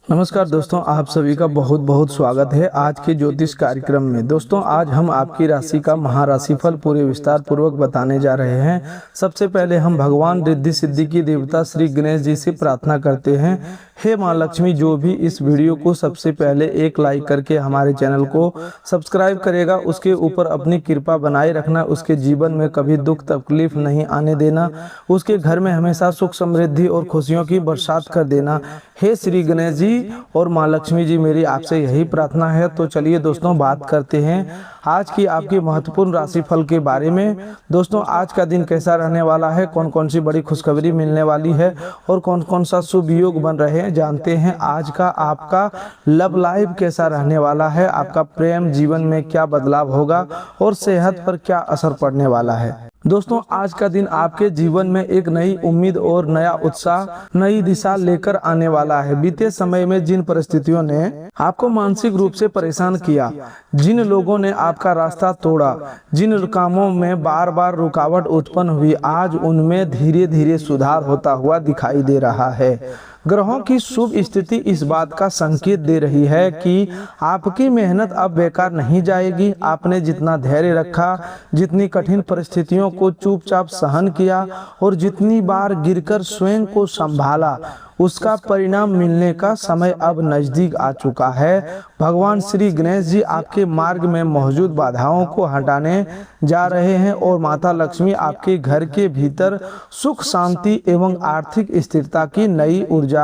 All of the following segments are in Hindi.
नमस्कार दोस्तों, आप सभी का बहुत बहुत स्वागत है आज के ज्योतिष कार्यक्रम में। दोस्तों, आज हम आपकी राशि का महाराशिफल पूरे विस्तार पूर्वक बताने जा रहे हैं। सबसे पहले हम भगवान रिद्धि सिद्धि की देवता श्री गणेश जी से प्रार्थना करते हैं, हे माँ लक्ष्मी, जो भी इस वीडियो को सबसे पहले एक लाइक करके हमारे चैनल को सब्सक्राइब करेगा, उसके ऊपर अपनी कृपा बनाए रखना, उसके जीवन में कभी दुख तकलीफ नहीं आने देना, उसके घर में हमेशा सुख समृद्धि और खुशियों की बरसात कर देना। हे श्री गणेश जी और माँ लक्ष्मी जी, मेरी आपसे यही प्रार्थना है। तो चलिए दोस्तों, बात करते हैं आज की आपकी महत्वपूर्ण राशिफल के बारे में। दोस्तों, आज का दिन कैसा रहने वाला है, कौन कौन सी बड़ी खुशखबरी मिलने वाली है और कौन कौन सा शुभ योग बन रहे हैं, जानते हैं। आज का आपका लव लाइफ कैसा रहने वाला है, आपका प्रेम जीवन में क्या बदलाव होगा और सेहत पर क्या असर पड़ने वाला है। दोस्तों, आज का दिन आपके जीवन में एक नई उम्मीद और नया उत्साह, नई दिशा लेकर आने वाला है। बीते समय में जिन परिस्थितियों ने आपको मानसिक रूप से परेशान किया, जिन लोगों ने आपका रास्ता तोड़ा, जिन कामों में बार बार रुकावट उत्पन्न हुई, आज उनमें धीरे धीरे सुधार होता हुआ दिखाई दे रहा है। ग्रहों की शुभ स्थिति इस बात का संकेत दे रही है कि आपकी मेहनत अब बेकार नहीं जाएगी। आपने जितना धैर्य रखा, जितनी कठिन परिस्थितियों को चुपचाप सहन किया और जितनी बार गिरकर स्वयं को संभाला, उसका परिणाम मिलने का समय अब नजदीक आ चुका है। भगवान श्री गणेश जी आपके मार्ग में मौजूद बाधाओं को हटाने जा रहे हैं और माता लक्ष्मी आपके घर के भीतर सुख शांति एवं आर्थिक स्थिरता की नई ऊर्जा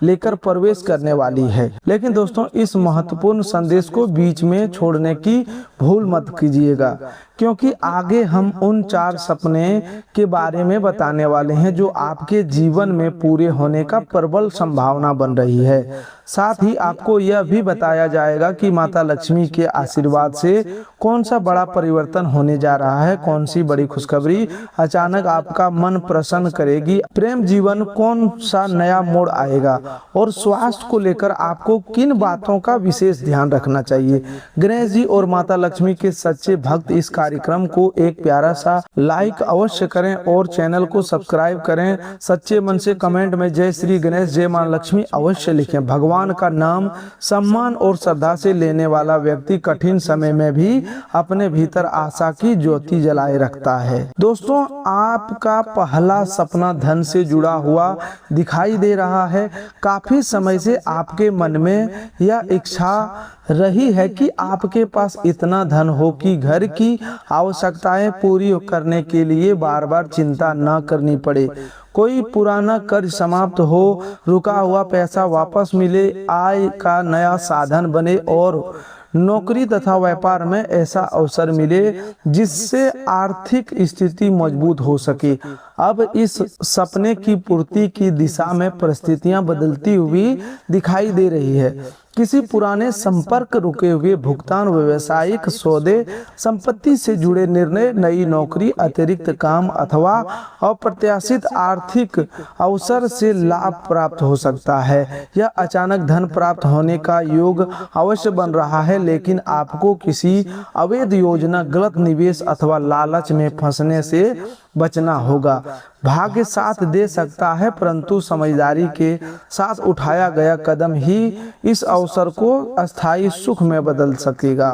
लेकर प्रवेश करने वाली है। लेकिन दोस्तों, इस महत्वपूर्ण संदेश को बीच में छोड़ने की भूल मत कीजिएगा, क्योंकि आगे हम उन 4 सपने के बारे में बताने वाले हैं जो आपके जीवन में पूरे होने का प्रबल संभावना बन रही है। साथ ही आपको यह भी बताया जाएगा कि माता लक्ष्मी के आशीर्वाद से कौन सा बड़ा परिवर्तन होने जा रहा है, कौन सी बड़ी खुशखबरी अचानक आपका मन प्रसन्न करेगी, प्रेम जीवन कौन सा नया मोड़ आएगा और स्वास्थ्य को लेकर आपको किन बातों का विशेष ध्यान रखना चाहिए। गणेश जी और माता लक्ष्मी के सच्चे भक्त इस कार्यक्रम को एक प्यारा सा लाइक अवश्य करें और चैनल को सब्सक्राइब करें। सच्चे मन से कमेंट में जय श्री गणेश, जय मां लक्ष्मी अवश्य लिखें। भगवान का नाम सम्मान और श्रद्धा से लेने वाला व्यक्ति कठिन समय में भी अपने भीतर आशा की ज्योति जलाए रखता है। दोस्तों, आपका पहला सपना धन से जुड़ा हुआ दिखाई दे रहा है। काफी समय से आपके मन में यह इच्छा रही है कि आपके पास इतना धन हो कि घर की आवश्यकताएं पूरी करने के लिए बार बार चिंता न करनी पड़े, कोई पुराना कर्ज समाप्त हो, रुका हुआ पैसा वापस मिले, आय का नया साधन बने और नौकरी तथा व्यापार में ऐसा अवसर मिले जिससे आर्थिक स्थिति मजबूत हो सके। अब इस सपने की पूर्ति की दिशा में परिस्थितियां बदलती हुई दिखाई दे रही है। किसी पुराने संपर्क, रुके हुए भुगतान, व्यवसायिक सौदे, संपत्ति से जुड़े निर्णय, नई नौकरी, अतिरिक्त काम अथवा अप्रत्याशित आर्थिक अवसर से लाभ प्राप्त हो सकता है। यह अचानक धन प्राप्त होने का योग अवश्य बन रहा है, लेकिन आपको किसी अवैध योजना, गलत निवेश अथवा लालच में फंसने से बचना होगा। भाग्य साथ दे सकता है, परंतु समझदारी के साथ उठाया गया कदम ही इस अवसर को अस्थायी सुख में बदल सकेगा।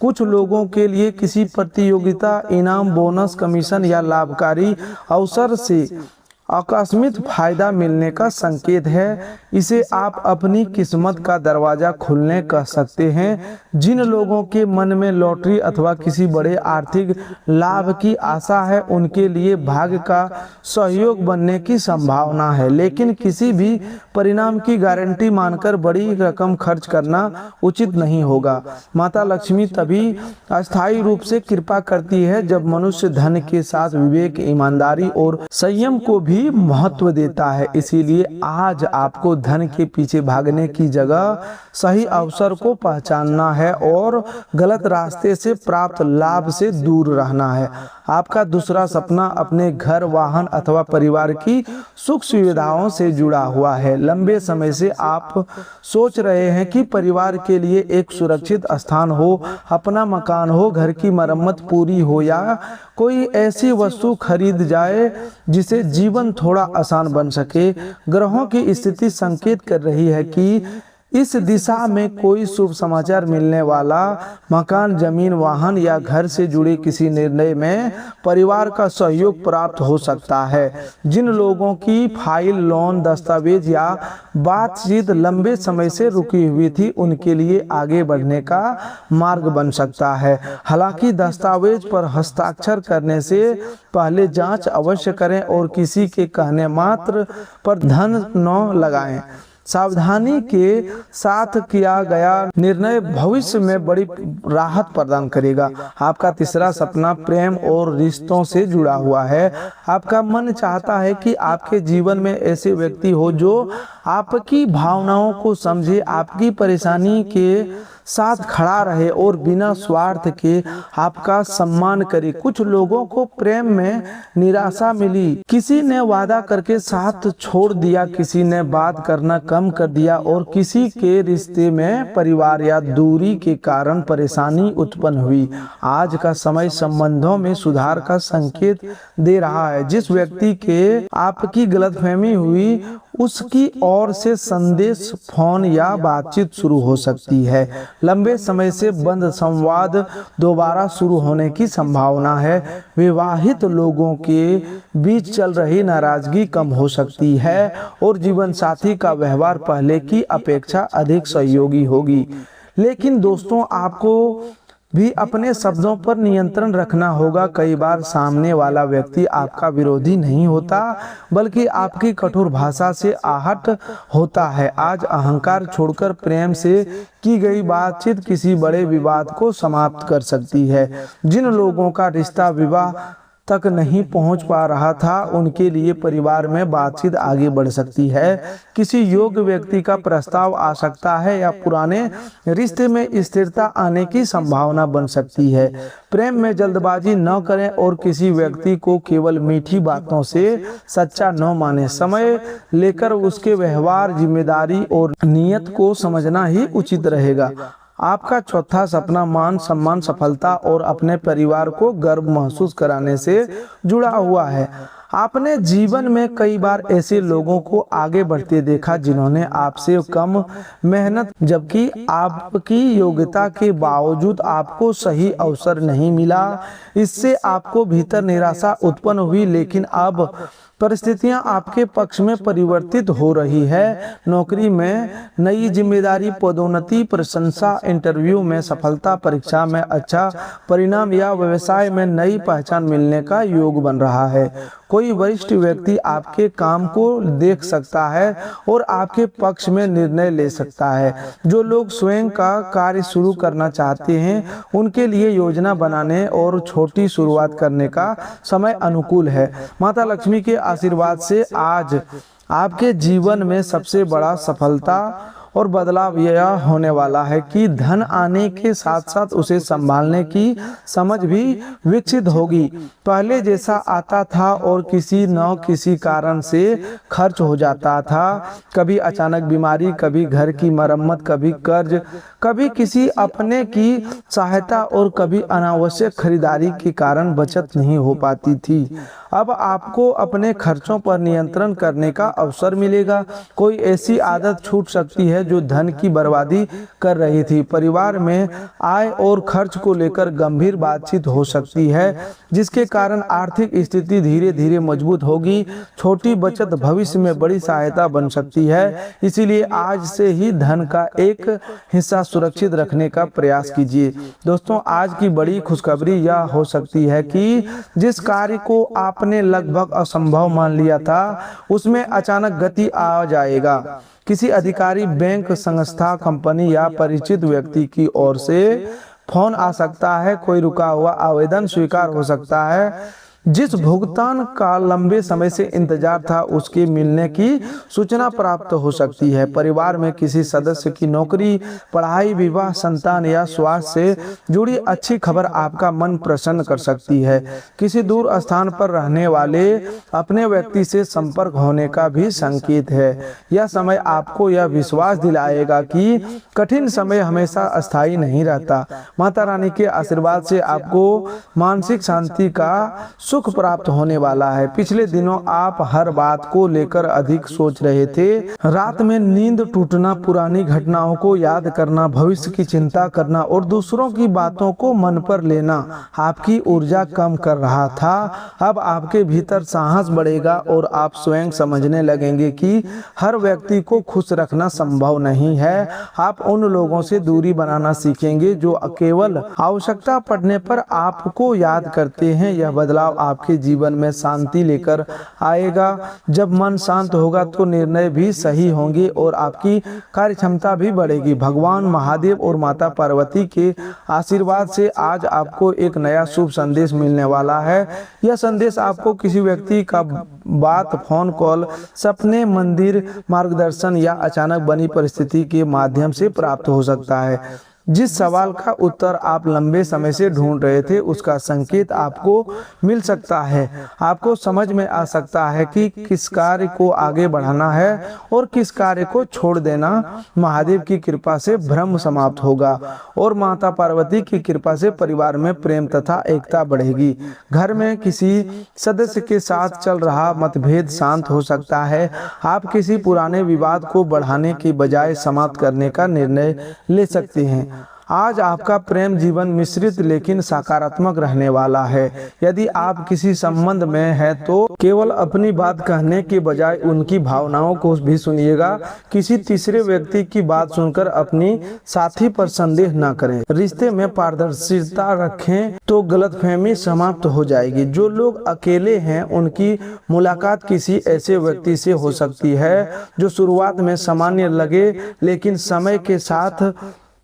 कुछ लोगों के लिए किसी प्रतियोगिता, इनाम, बोनस, कमीशन या लाभकारी अवसर से आकस्मिक फायदा मिलने का संकेत है। इसे आप अपनी किस्मत का दरवाजा खुलने कह सकते हैं। जिन लोगों के मन में लॉटरी अथवा किसी बड़े आर्थिक लाभ की आशा है, उनके लिए भाग्य का सहयोग बनने की संभावना है, लेकिन किसी भी परिणाम की गारंटी मानकर बड़ी रकम खर्च करना उचित नहीं होगा। माता लक्ष्मी तभी अस्थायी रूप से कृपा करती है जब मनुष्य धन के साथ विवेक, ईमानदारी और संयम को भी महत्व देता है। इसीलिए आज आपको धन के पीछे भागने की जगह सही अवसर को पहचानना है और गलत रास्ते से प्राप्त लाभ से दूर रहना है। आपका दूसरा सपना अपने घर, वाहन अथवा परिवार की सुख सुविधाओं से जुड़ा हुआ है। लंबे समय से आप सोच रहे हैं कि परिवार के लिए एक सुरक्षित स्थान हो, अपना मकान हो, घर की मरम्मत पूरी हो या कोई ऐसी वस्तु खरीद जाए जिसे जीवन थोड़ा आसान बन सके। ग्रहों की स्थिति संकेत कर रही है कि इस दिशा में कोई शुभ समाचार मिलने वाला, मकान, जमीन, वाहन या घर से जुड़े किसी निर्णय में परिवार का सहयोग प्राप्त हो सकता है। जिन लोगों की फाइल, लोन, दस्तावेज या बातचीत लंबे समय से रुकी हुई थी, उनके लिए आगे बढ़ने का मार्ग बन सकता है। हालांकि दस्तावेज पर हस्ताक्षर करने से पहले जांच अवश्य करें और किसी के कहने मात्र पर धन न लगाएं। सावधानी के साथ किया गया निर्णय भविष्य में बड़ी राहत प्रदान करेगा। आपका तीसरा सपना प्रेम और रिश्तों से जुड़ा हुआ है। आपका मन चाहता है कि आपके जीवन में ऐसे व्यक्ति हो जो आपकी भावनाओं को समझे, आपकी परेशानी के साथ खड़ा रहे और बिना स्वार्थ के आपका सम्मान करे। कुछ लोगों को प्रेम में निराशा मिली, किसी ने वादा करके साथ छोड़ दिया, किसी ने बात करना कम कर दिया और किसी के रिश्ते में परिवार या दूरी के कारण परेशानी उत्पन्न हुई। आज का समय संबंधों में सुधार का संकेत दे रहा है। जिस व्यक्ति के आपकी गलतफहमी हुई, उसकी ओर से संदेश, फोन या बातचीत शुरू हो सकती है। लंबे समय से बंद संवाद दोबारा शुरू होने की संभावना है। विवाहित लोगों के बीच चल रही नाराजगी कम हो सकती है और जीवन साथी का व्यवहार पहले की अपेक्षा अधिक सहयोगी होगी। लेकिन दोस्तों, आपको भी अपने शब्दों पर नियंत्रण रखना होगा। कई बार सामने वाला व्यक्ति आपका विरोधी नहीं होता, बल्कि आपकी कठोर भाषा से आहत होता है। आज अहंकार छोड़कर प्रेम से की गई बातचीत किसी बड़े विवाद को समाप्त कर सकती है। जिन लोगों का रिश्ता विवाह तक नहीं पहुंच पा रहा था, उनके लिए परिवार में बातचीत आगे बढ़ सकती है। किसी योग्य व्यक्ति का प्रस्ताव आ सकता है या पुराने रिश्ते में स्थिरता आने की संभावना बन सकती है। प्रेम में जल्दबाजी न करें और किसी व्यक्ति को केवल मीठी बातों से सच्चा न माने। समय लेकर उसके व्यवहार, जिम्मेदारी और नियत को समझना ही उचित रहेगा। आपका चौथा सपना मान सम्मान, सफलता और अपने परिवार को गर्व महसूस कराने से जुड़ा हुआ है। आपने जीवन में कई बार ऐसे लोगों को आगे बढ़ते देखा जिन्होंने आपसे कम मेहनत, जबकि आपकी योग्यता के बावजूद आपको सही अवसर नहीं मिला। इससे आपको भीतर निराशा उत्पन्न हुई, लेकिन अब परिस्थितियां आपके पक्ष में परिवर्तित हो रही है। नौकरी में नई जिम्मेदारी, पदोन्नति, प्रशंसा, इंटरव्यू में सफलता, परीक्षा में अच्छा परिणाम या व्यवसाय में नई पहचान मिलने का योग बन रहा है। कोई वरिष्ठ व्यक्ति आपके काम को देख सकता है और आपके पक्ष में निर्णय ले सकता है। जो लोग स्वयं का कार्य शुरू करना चाहते हैं, उनके लिए योजना बनाने और छोटी शुरुआत करने का समय अनुकूल है। माता लक्ष्मी के आशीर्वाद से आज आपके जीवन में सबसे बड़ा सफलता और बदलाव यह होने वाला है कि धन आने के साथ साथ उसे संभालने की समझ भी विकसित होगी। पहले जैसा आता था और किसी न किसी कारण से खर्च हो जाता था। कभी अचानक बीमारी, कभी घर की मरम्मत, कभी कर्ज, कभी किसी अपने की सहायता और कभी अनावश्यक खरीदारी के कारण बचत नहीं हो पाती थी। अब आपको अपने खर्चों पर नियंत्रण करने का अवसर मिलेगा। कोई ऐसी आदत छूट सकती है जो धन की बर्बादी कर रही थी। परिवार में आय और खर्च को लेकर गंभीर बातचीत हो सकती है, जिसके कारण आर्थिक स्थिति धीरे धीरे मजबूत होगी। छोटी बचत भविष्य में बड़ी सहायता बन सकती है। इसीलिए आज से ही धन का एक हिस्सा सुरक्षित रखने का प्रयास कीजिए। दोस्तों, आज की बड़ी खुशखबरी यह हो सकती है कि जिस कार्य को आपने लगभग असंभव मान लिया था, उसमें अचानक गति आ जाएगा। किसी अधिकारी, बैंक, संस्था, कंपनी या परिचित व्यक्ति की ओर से फोन आ सकता है। कोई रुका हुआ आवेदन स्वीकार हो सकता है। जिस भुगतान का लंबे समय से इंतजार था, उसके मिलने की सूचना प्राप्त हो सकती है। परिवार में किसी सदस्य की नौकरी, पढ़ाई, विवाह, संतान या स्वास्थ्य से जुड़ी अच्छी खबर आपका मन प्रसन्न कर सकती है। किसी दूर स्थान पर रहने वाले अपने व्यक्ति से संपर्क होने का भी संकेत है। यह समय आपको यह विश्वास दिलाएगा कि कठिन समय हमेशा अस्थायी नहीं रहता। माता रानी के आशीर्वाद से आपको मानसिक शांति का सुख प्राप्त होने वाला है। पिछले दिनों आप हर बात को लेकर अधिक सोच रहे थे। रात में नींद टूटना, पुरानी घटनाओं को याद करना, भविष्य की चिंता करना और दूसरों की बातों को मन पर लेना आपकी ऊर्जा कम कर रहा था। अब आपके भीतर साहस बढ़ेगा और आप स्वयं समझने लगेंगे कि हर व्यक्ति को खुश रखना संभव नहीं है। आप उन लोगों से दूरी बनाना सीखेंगे जो केवल आवश्यकता पड़ने पर आपको याद करते हैं। यह बदलाव आपके जीवन में शांति लेकर आएगा। जब मन शांत होगा तो निर्णय भी सही होंगे और आपकी कार्य क्षमता भी बढ़ेगी। भगवान महादेव और माता पार्वती के आशीर्वाद से आज आपको एक नया शुभ संदेश मिलने वाला है। यह संदेश आपको किसी व्यक्ति का बात, फोन कॉल, सपने, मंदिर, मार्गदर्शन या अचानक बनी परिस्थिति के माध्यम से प्राप्त हो सकता है। जिस सवाल का उत्तर आप लंबे समय से ढूंढ रहे थे उसका संकेत आपको मिल सकता है। आपको समझ में आ सकता है कि किस कार्य को आगे बढ़ाना है और किस कार्य को छोड़ देना। महादेव की कृपा से भ्रम समाप्त होगा और माता पार्वती की कृपा से परिवार में प्रेम तथा एकता बढ़ेगी। घर में किसी सदस्य के साथ चल रहा मतभेद शांत हो सकता है। आप किसी पुराने विवाद को बढ़ाने के बजाय समाप्त करने का निर्णय ले सकते हैं। आज आपका प्रेम जीवन मिश्रित लेकिन सकारात्मक रहने वाला है। यदि आप किसी संबंध में हैं तो केवल अपनी बात कहने के बजाय उनकी भावनाओं को भी सुनिएगा। किसी तीसरे व्यक्ति की बात सुनकर अपनी साथी पर संदेह न करें। रिश्ते में पारदर्शिता रखें तो गलतफहमी समाप्त हो जाएगी। जो लोग अकेले हैं उनकी मुलाकात किसी ऐसे व्यक्ति से हो सकती है जो शुरुआत में सामान्य लगे लेकिन समय के साथ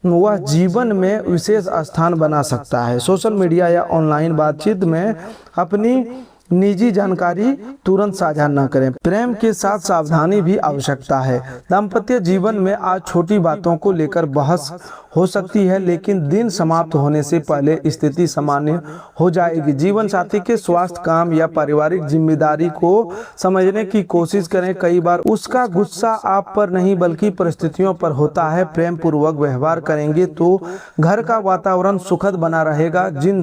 वह जीवन में विशेष स्थान बना सकता है। सोशल मीडिया या ऑनलाइन बातचीत में अपनी निजी जानकारी तुरंत साझा न करें। प्रेम के साथ सावधानी भी आवश्यकता है। दाम्पत्य जीवन में आज छोटी बातों को लेकर बहस हो सकती है लेकिन दिन समाप्त होने से पहले स्थिति सामान्य हो जाएगी। जीवन साथी के स्वास्थ्य, काम या पारिवारिक जिम्मेदारी को समझने की कोशिश करें। कई बार उसका गुस्सा आप पर नहीं बल्कि परिस्थितियों पर होता है। प्रेम पूर्वक व्यवहार करेंगे तो घर का वातावरण सुखद बना रहेगा। जिन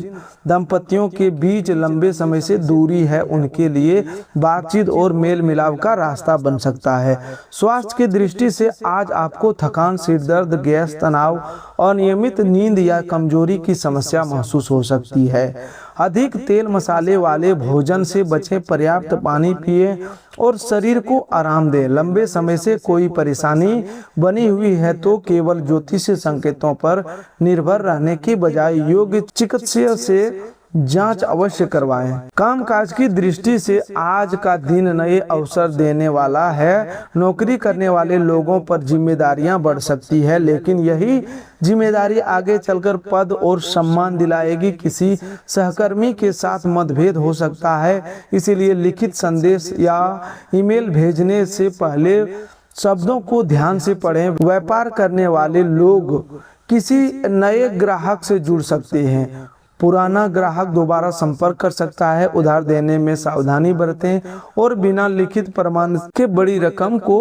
दंपतियों के बीच लंबे समय से दूरी है उनके लिए बातचीत और मेल मिलाप का रास्ता बन सकता है। स्वास्थ्य की दृष्टि से आज आपको थकान, सिर दर्द, गैस, तनाव, अनियमित नींद या कमजोरी की समस्या महसूस हो सकती है। अधिक तेल मसाले वाले भोजन से बचें, पर्याप्त पानी पिएं और शरीर को आराम दें। लंबे समय से कोई परेशानी बनी हुई है तो केवल ज्योतिषीय संकेतों पर निर्भर रहने के बजाय योग्य चिकित्सक से जांच अवश्य करवाएं। कामकाज की दृष्टि से आज का दिन नए अवसर देने वाला है। नौकरी करने वाले लोगों पर जिम्मेदारियां बढ़ सकती है लेकिन यही जिम्मेदारी आगे चलकर पद और सम्मान दिलाएगी। किसी सहकर्मी के साथ मतभेद हो सकता है, इसीलिए लिखित संदेश या ईमेल भेजने से पहले शब्दों को ध्यान से पढ़ें। व्यापार करने वाले लोग किसी नए ग्राहक से जुड़ सकते हैं। पुराना ग्राहक दोबारा संपर्क कर सकता है। उधार देने में सावधानी बरतें और बिना लिखित प्रमाण के बड़ी रकम को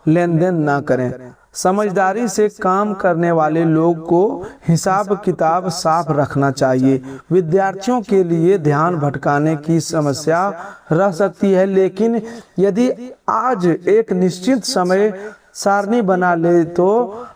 लेन देन न करें। समझदारी से काम करने वाले लोग को हिसाब किताब साफ रखना चाहिए। विद्यार्थियों के लिए ध्यान भटकाने की समस्या रह सकती है लेकिन यदि आज एक निश्चित समय सारणी बना ले तो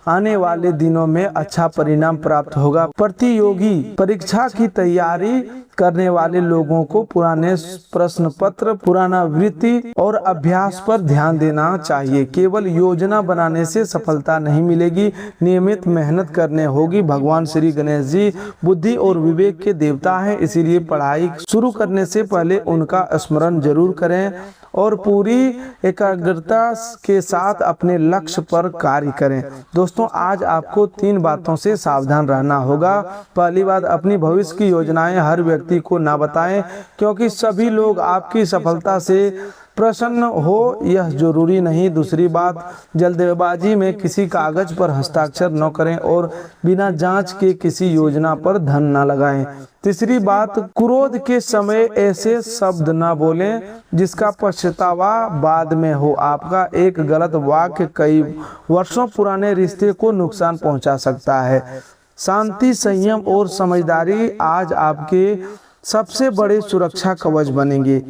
आने वाले दिनों में अच्छा परिणाम प्राप्त होगा। प्रतियोगी परीक्षा की तैयारी करने वाले लोगों को पुराने प्रश्न पत्र, पुराना वृत्ति और अभ्यास पर ध्यान देना चाहिए। केवल योजना बनाने से सफलता नहीं मिलेगी, नियमित मेहनत करने होगी। भगवान श्री गणेश जी बुद्धि और विवेक के देवता हैं, इसीलिए पढ़ाई शुरू करने से पहले उनका स्मरण जरूर करें और पूरी एकाग्रता के साथ अपने लक्ष्य पर कार्य करें। दोस्तों, आज आपको 3 बातों से सावधान रहना होगा। पहली बात, अपनी भविष्य की योजनाएं हर व्यक्ति को ना बताएं क्योंकि सभी लोग आपकी सफलता से प्रसन्न हो यह जरूरी नहीं। दूसरी बात, जल्दबाजी में किसी कागज पर हस्ताक्षर न करें और बिना जांच के किसी योजना पर धन न लगाएं। तीसरी बात, क्रोध के समय ऐसे शब्द न बोलें जिसका पछतावा बाद में हो। आपका एक गलत वाक्य कई वर्षों पुराने रिश्ते को नुकसान पहुंचा सकता है। शांति, संयम और समझदारी आज आपके सबसे बड़े सुरक्षा कवच बनेंगे।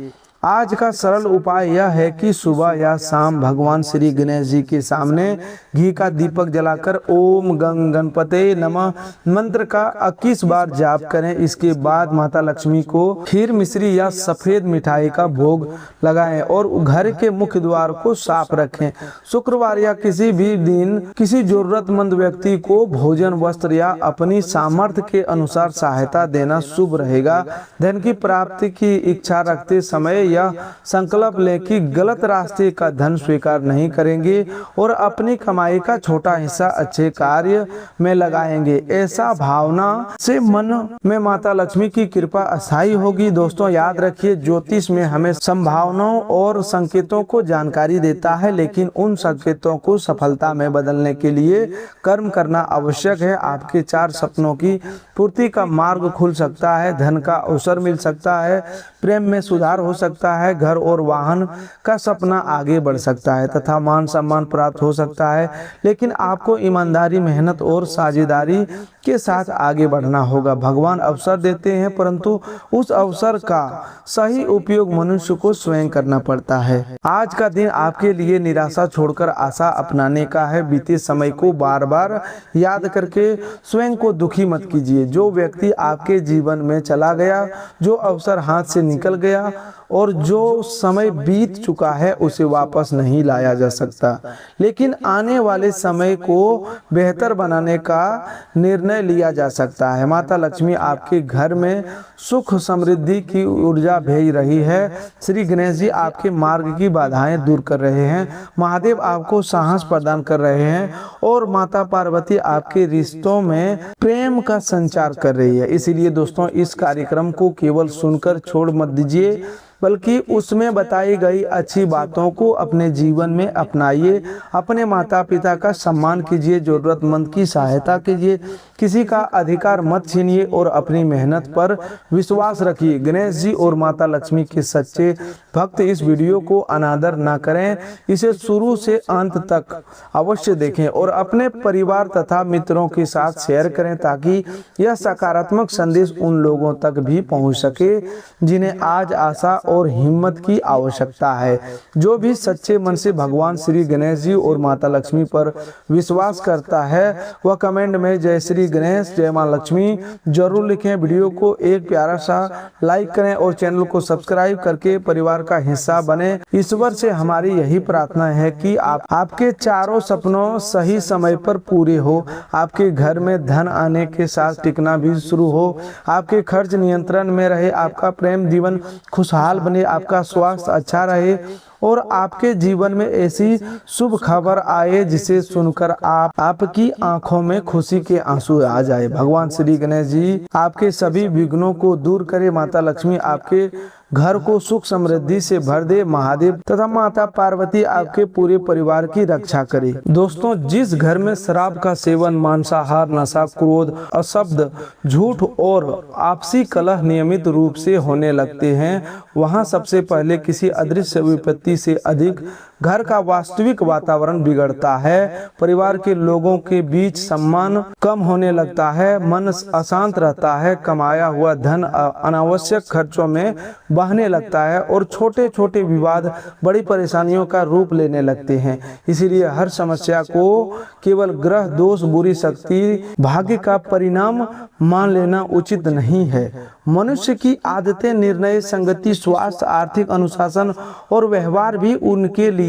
आज का सरल उपाय यह है कि सुबह या शाम भगवान श्री गणेश जी के सामने घी का दीपक जलाकर ओम गंग गणपते नमः मंत्र का 21 बार जाप करें। इसके बाद माता लक्ष्मी को खीर मिश्री या सफेद मिठाई का भोग लगाएं और घर के मुख्य द्वार को साफ रखें। शुक्रवार या किसी भी दिन किसी जरूरतमंद व्यक्ति को भोजन, वस्त्र या अपनी सामर्थ्य के अनुसार सहायता देना शुभ रहेगा। धन की प्राप्ति की इच्छा रखते समय यह संकल्प लें कि गलत रास्ते का धन स्वीकार नहीं करेंगे और अपनी कमाई का छोटा हिस्सा अच्छे कार्य में लगाएंगे। ऐसा भावना से मन में माता लक्ष्मी की कृपा अस्थायी होगी। दोस्तों याद रखिए, ज्योतिष में हमें संभावनाओं और संकेतों को जानकारी देता है, लेकिन उन संकेतों को सफलता में बदलने के लिए कर्म करना आवश्यक है। आपके 4 सपनों की पूर्ति का मार्ग खुल सकता है, धन का अवसर मिल सकता है, प्रेम में सुधार हो सकता है, घर और वाहन का सपना आगे बढ़ सकता है तथा मान सम्मान प्राप्त हो सकता है। लेकिन आपको ईमानदारी, मेहनत और साझेदारी के साथ आगे बढ़ना होगा। भगवान अवसर देते हैं, परंतु उस अवसर का सही उपयोग मनुष्य को स्वयं करना पड़ता है। आज का दिन आपके लिए निराशा छोड़कर आशा अपनाने का है। बीते समय को बार बार याद करके स्वयं को दुखी मत कीजिए। जो व्यक्ति आपके जीवन में चला गया, जो अवसर हाथ से निकल गया और जो समय बीत चुका है, उसे वापस नहीं लाया जा सकता, लेकिन आने वाले समय को बेहतर बनाने का निर्णय लिया जा सकता है। माता लक्ष्मी आपके घर में सुख समृद्धि की ऊर्जा भेज रही है। श्री गणेश जी आपके मार्ग की बाधाएं दूर कर रहे हैं। महादेव आपको साहस प्रदान कर रहे हैं और माता पार्वती आपके रिश्तों में प्रेम का संचार कर रही है। इसीलिए दोस्तों, इस कार्यक्रम को केवल सुनकर छोड़ मत दीजिए, बल्कि उसमें बताई गई अच्छी बातों को अपने जीवन में अपनाइए। अपने माता पिता का सम्मान कीजिए, जरूरतमंद की सहायता कीजिए, किसी का अधिकार मत छीनिए और अपनी मेहनत पर विश्वास रखिए। गणेश जी और माता लक्ष्मी के सच्चे भक्त इस वीडियो को अनादर ना करें, इसे शुरू से अंत तक अवश्य देखें और अपने परिवार तथा मित्रों के साथ शेयर करें, ताकि यह सकारात्मक संदेश उन लोगों तक भी पहुंच सके जिन्हें आज आशा और हिम्मत की आवश्यकता है। जो भी सच्चे मन से भगवान श्री गणेश जी और माता लक्ष्मी पर विश्वास करता है, वह कमेंट में जय श्री गणेश, जय मां लक्ष्मी जरूर लिखें। वीडियो को एक प्यारा सा लाइक करें और चैनल को सब्सक्राइब करके परिवार का हिस्सा बने। ईश्वर से हमारी यही प्रार्थना है कि आपके चारों सपनों सही समय पर पूरे हो, आपके घर में धन आने के साथ टिकना भी शुरू हो, आपके खर्च नियंत्रण में रहे, आपका प्रेम जीवन खुशहाल बने, आपका स्वास्थ्य अच्छा रहे और आपके जीवन में ऐसी शुभ खबर आए जिसे सुनकर आपकी आंखों में खुशी के आंसू आ जाए। भगवान श्री गणेश जी आपके सभी विघ्नों को दूर करे। माता लक्ष्मी आपके घर को सुख समृद्धि से भर दे। महादेव तथा माता पार्वती आपके पूरे परिवार की रक्षा करे। दोस्तों, जिस घर में शराब का सेवन, मांसाहार, नशा, क्रोध, अशब्द, झूठ और आपसी कलह नियमित रूप से होने लगते हैं, वहां सबसे पहले किसी अदृश्य विपत्ति से अधिक घर का वास्तविक वातावरण बिगड़ता है। परिवार के लोगों के बीच सम्मान कम होने लगता है, मन अशांत रहता है, कमाया हुआ धन अनावश्यक खर्चों में बहने लगता है और छोटे छोटे विवाद बड़ी परेशानियों का रूप लेने लगते हैं। इसीलिए हर समस्या को केवल ग्रह दोष, बुरी शक्ति, भाग्य का परिणाम मान लेना उचित नहीं है। मनुष्य की आदतें, निर्णय, संगति, स्वास्थ्य, आर्थिक अनुशासन और व्यवहार भी उनके लिए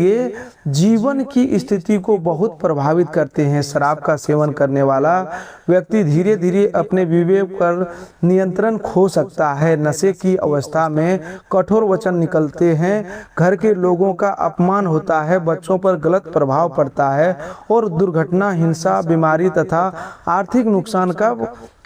जीवन की स्थिति को बहुत प्रभावित करते हैं। शराब का सेवन करने वाला व्यक्ति धीरे धीरे अपने विवेक पर नियंत्रण खो सकता है। नशे की अवस्था में कठोर वचन निकलते हैं, घर के लोगों का अपमान होता है, बच्चों पर गलत प्रभाव पड़ता है और दुर्घटना, हिंसा, बीमारी तथा आर्थिक नुकसान का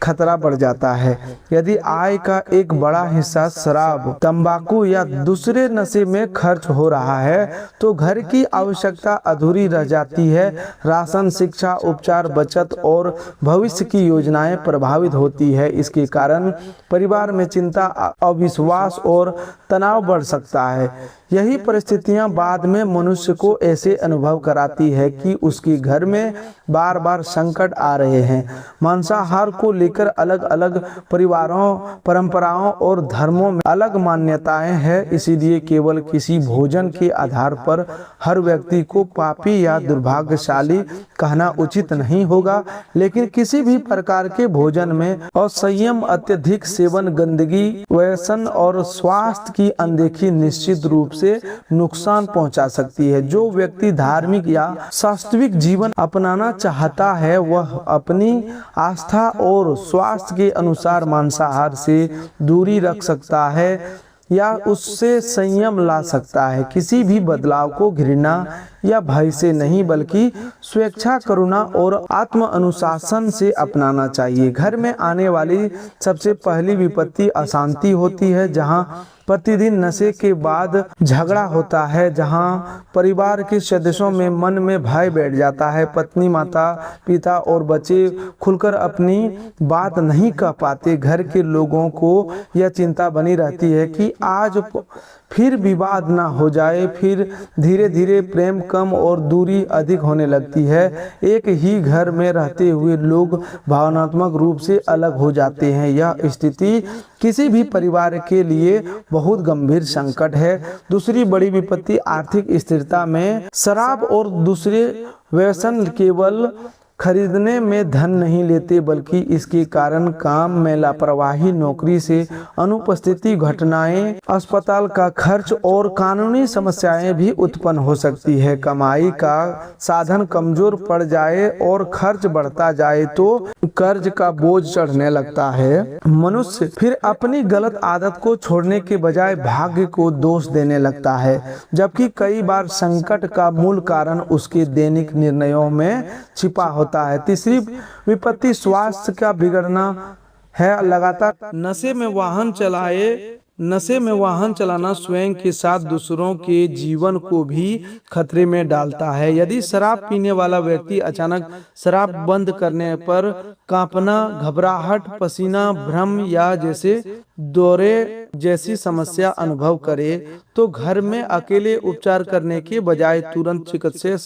खतरा बढ़ जाता है। यदि आय का एक बड़ा हिस्सा शराब, तंबाकू या दूसरे नशे में खर्च हो रहा है, तो घर की आवश्यकता अधूरी रह जाती है। राशन, शिक्षा, उपचार, बचत और भविष्य की योजनाएं प्रभावित होती है। इसके कारण परिवार में चिंता, अविश्वास और तनाव बढ़ सकता है। यही परिस्थितियां बाद में मनुष्य को ऐसे अनुभव कराती है कि उसके घर में बार बार संकट आ रहे हैं। मांसाहार को लेकर अलग अलग परिवारों, परंपराओं और धर्मों में अलग मान्यताएं हैं। इसीलिए केवल किसी भोजन के आधार पर हर व्यक्ति को पापी या दुर्भाग्यशाली कहना उचित नहीं होगा, लेकिन किसी भी प्रकार के भोजन में असंयम, अत्यधिक सेवन, गंदगी, व्यसन और स्वास्थ्य की अनदेखी निश्चित रूप से नुकसान पहुंचा सकती है। जो व्यक्ति धार्मिक या वास्तविक जीवन अपनाना चाहता है वह अपनी आस्था और स्वास्थ्य के अनुसार मांसाहार से दूरी रख सकता है या उससे संयम ला सकता है। किसी भी बदलाव को घृणा या भय से नहीं बल्कि स्वेच्छा, करुणा और आत्म अनुशासन से अपनाना चाहिए। घर में आने वाली सबसे पहली विपत्ति अशांति होती है। जहां प्रतिदिन नशे के बाद झगड़ा होता है, जहां परिवार के सदस्यों में मन में भय बैठ जाता है, पत्नी, माता पिता और बच्चे खुलकर अपनी बात नहीं कह पाते, घर के लोगों को यह चिंता बनी रहती है कि आज फिर विवाद ना हो जाए, फिर धीरे धीरे प्रेम कम और दूरी अधिक होने लगती है। एक ही घर में रहते हुए लोग भावनात्मक रूप से अलग हो जाते हैं। यह स्थिति किसी भी परिवार के लिए बहुत गंभीर संकट है। दूसरी बड़ी विपत्ति आर्थिक स्थिरता में शराब और दूसरे व्यसन केवल खरीदने में धन नहीं लेते बल्कि इसके कारण काम में लापरवाही, नौकरी से अनुपस्थिति, घटनाएं, अस्पताल का खर्च और कानूनी समस्याएं भी उत्पन्न हो सकती है। कमाई का साधन कमजोर पड़ जाए और खर्च बढ़ता जाए तो कर्ज का बोझ चढ़ने लगता है। मनुष्य फिर अपनी गलत आदत को छोड़ने के बजाय भाग्य को दोष देने लगता है, जबकि कई बार संकट का मूल कारण उसके दैनिक निर्णयों में छिपा होता है। तीसरी विपत्ति स्वास्थ्य का बिगड़ना है। लगातार नशे में वाहन चलाना स्वयं के साथ दूसरों के जीवन को भी खतरे में डालता है। यदि शराब पीने वाला व्यक्ति अचानक शराब बंद करने पर कांपना, घबराहट, पसीना, भ्रम या जैसे दौरे जैसी समस्या अनुभव करे तो घर में अकेले उपचार करने के बजाय तुरंत चिकित्सकीय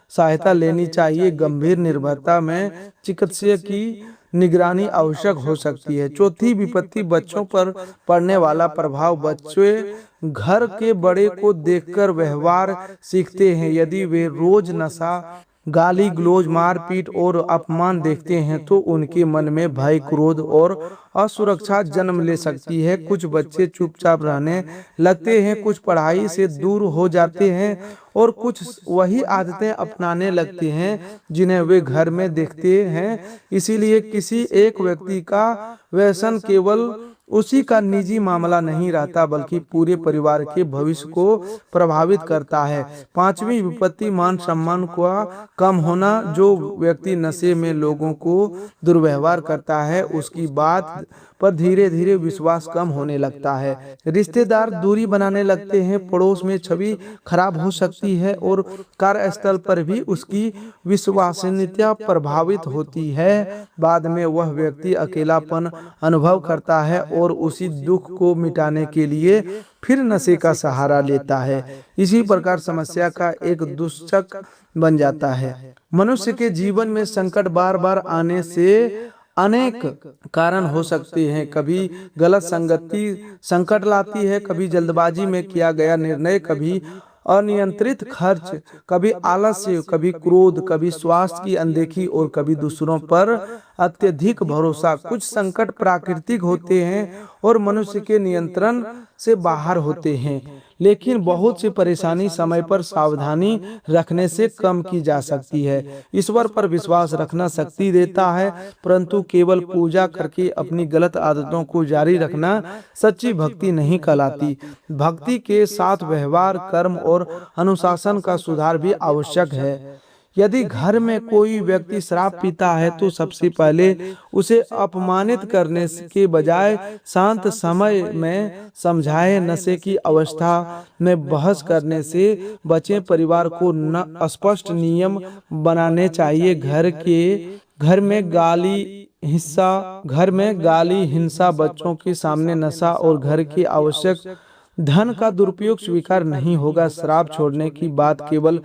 सहायता लेनी चाहिए। गंभीर निर्भरता में चिकित्सक की निगरानी आवश्यक हो सकती है। चौथी विपत्ति बच्चों पर पड़ने वाला प्रभाव। बच्चे घर के बड़े को देखकर व्यवहार सीखते हैं। यदि वे रोज नशा, गाली गलौज, मारपीट और अपमान देखते हैं तो उनके मन में भय, क्रोध और असुरक्षा जन्म ले सकती है। कुछ बच्चे चुपचाप रहने लगते हैं, कुछ पढ़ाई से दूर हो जाते हैं और कुछ वही आदतें अपनाने लगते हैं जिन्हें वे घर में देखते हैं। इसीलिए किसी एक व्यक्ति का व्यसन केवल उसी का निजी मामला नहीं रहता बल्कि पूरे परिवार के भविष्य को प्रभावित करता है। पांचवी विपत्ति मान सम्मान का कम होना। जो व्यक्ति नशे में लोगों को दुर्व्यवहार करता है उसकी बात पर धीरे धीरे विश्वास कम होने लगता है। रिश्तेदार दूरी बनाने लगते हैं, पड़ोस में छवि खराब हो सकती है और कार्यस्थल पर भी उसकी विश्वसनीयता प्रभावित होती है। बाद में वह व्यक्ति अकेलापन अनुभव करता है और उसी दुख को मिटाने के लिए फिर नशे का सहारा लेता है। इसी प्रकार समस्या का एक दुष्चक्र बन जाता है। मनुष्य के जीवन में संकट बार बार आने से अनेक कारण हो सकते हैं। कभी गलत संगति संकट लाती है, कभी जल्दबाजी में किया गया निर्णय, कभी अनियंत्रित खर्च, कभी आलस्य, कभी क्रोध, कभी स्वास्थ्य की अनदेखी और कभी दूसरों पर अत्यधिक भरोसा। कुछ संकट प्राकृतिक होते हैं और मनुष्य के नियंत्रण से बाहर होते हैं, लेकिन बहुत सी परेशानी समय पर सावधानी रखने से कम की जा सकती है। ईश्वर पर विश्वास रखना शक्ति देता है, परंतु केवल पूजा करके अपनी गलत आदतों को जारी रखना सच्ची भक्ति नहीं कहलाती। भक्ति के साथ व्यवहार, कर्म और अनुशासन का सुधार भी आवश्यक है। यदि घर में कोई व्यक्ति शराब पीता है तो सबसे पहले उसे अपमानित करने के बजाय शांत समय में समझाएं। नशे की अवस्था में बहस करने से बचें। परिवार को स्पष्ट नियम बनाने चाहिए। घर में गाली, हिंसा, बच्चों के सामने नशा और घर की आवश्यक धन का दुरुपयोग स्वीकार नहीं होगा। शराब छोड़ने की बात केवल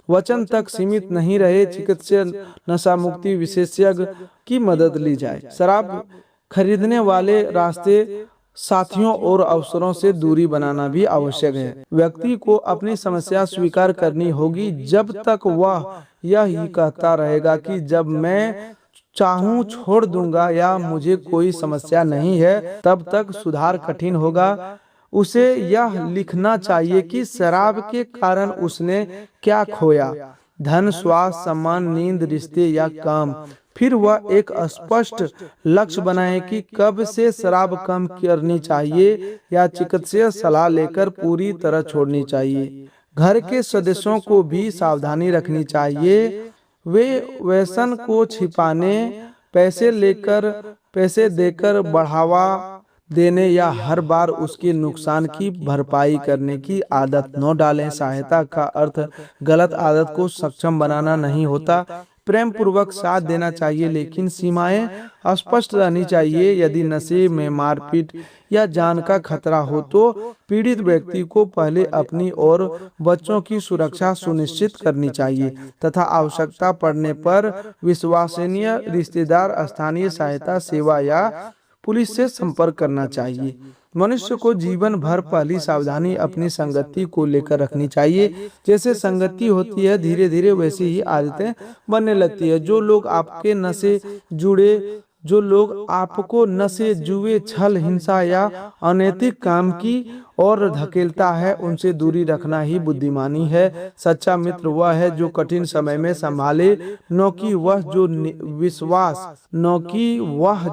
वचन तक सीमित नहीं रहे, चिकित्सा नशा मुक्ति विशेषज्ञ की मदद ली जाए। शराब खरीदने वाले रास्ते, साथियों और अवसरों से दूरी बनाना भी आवश्यक है। व्यक्ति को अपनी समस्या स्वीकार करनी होगी। जब तक वह यह ही कहता रहेगा कि जब मैं चाहूं छोड़ दूंगा या मुझे कोई समस्या नहीं है, तब तक सुधार कठिन होगा। उसे यह लिखना चाहिए कि शराब के कारण उसने क्या खोया, धन, स्वास्थ्य, सम्मान, नींद, रिश्ते या काम। फिर वह एक स्पष्ट लक्ष्य बनाए कि कब से शराब कम करनी चाहिए या चिकित्सीय सलाह लेकर पूरी तरह छोड़नी चाहिए। घर के सदस्यों को भी सावधानी रखनी चाहिए। वे व्यसन को छिपाने, पैसे देकर बढ़ावा देने या हर बार उसके नुकसान की भरपाई करने की आदत न डालें। सहायता का अर्थ गलत आदत को सक्षम बनाना नहीं होता। प्रेम पूर्वक साथ देना चाहिए, लेकिन सीमाएं स्पष्ट रहनी चाहिए। यदि नशे में मारपीट या जान का खतरा हो तो पीड़ित व्यक्ति को पहले अपनी और बच्चों की सुरक्षा सुनिश्चित करनी चाहिए तथा आवश्यकता पड़ने पर विश्वसनीय रिश्तेदार, स्थानीय सहायता सेवा या पुलिस से संपर्क करना चाहिए। मनुष्य को जीवन भर पहली सावधानी अपनी संगति को लेकर रखनी चाहिए। जैसे संगति होती है, धीरे धीरे वैसी ही आदतें बनने लगती है। जो लोग आपको नशे, जुए, छल, हिंसा या अनैतिक काम की और धकेलता है, उनसे दूरी रखना ही बुद्धिमानी है। सच्चा मित्र वह है जो कठिन समय में संभाले, न कि वह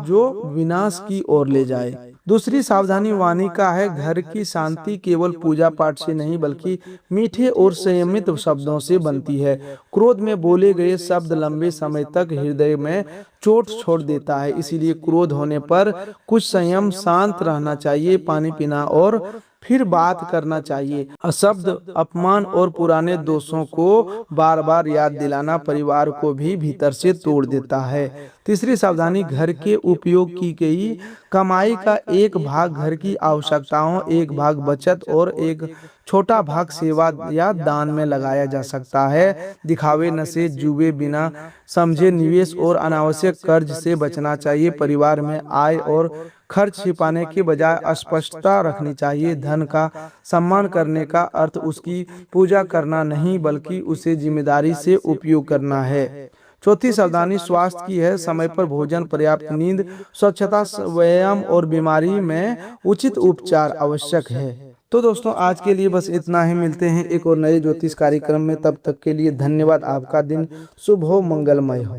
जो विनाश की ओर ले जाए। दूसरी सावधानी वाणी का है। घर की शांति केवल पूजा पाठ से नहीं बल्कि मीठे और संयमित शब्दों से बनती है। क्रोध में बोले गए शब्द लंबे समय तक हृदय में चोट छोड़ देता है। इसीलिए क्रोध होने पर कुछ संयम, शांत रहना चाहिए, पानी पीना और फिर बात करना चाहिए। अशब्द अपमान और पुराने दोषों को बार बार याद दिलाना परिवार को भी भीतर से तोड़ देता है। तीसरी सावधानी, घर के उपयोग की गई कमाई का एक भाग घर की आवश्यकताओं, एक भाग बचत और एक छोटा भाग सेवा या दान में लगाया जा सकता है। दिखावे, नशे, जुए, बिना समझे निवेश और अनावश्यक कर्ज से बचना चाहिए। परिवार में आय और खर्च छिपाने के बजाय स्पष्टता रखनी चाहिए। धन का सम्मान करने का अर्थ उसकी पूजा करना नहीं बल्कि उसे जिम्मेदारी से उपयोग करना है। चौथी सावधानी स्वास्थ्य की है। समय पर भोजन, पर्याप्त नींद, स्वच्छता, व्यायाम और बीमारी में उचित उपचार आवश्यक है। तो दोस्तों आज के लिए बस इतना ही। मिलते हैं एक और नए ज्योतिष कार्यक्रम में। तब तक के लिए धन्यवाद। आपका दिन शुभ हो, मंगलमय हो।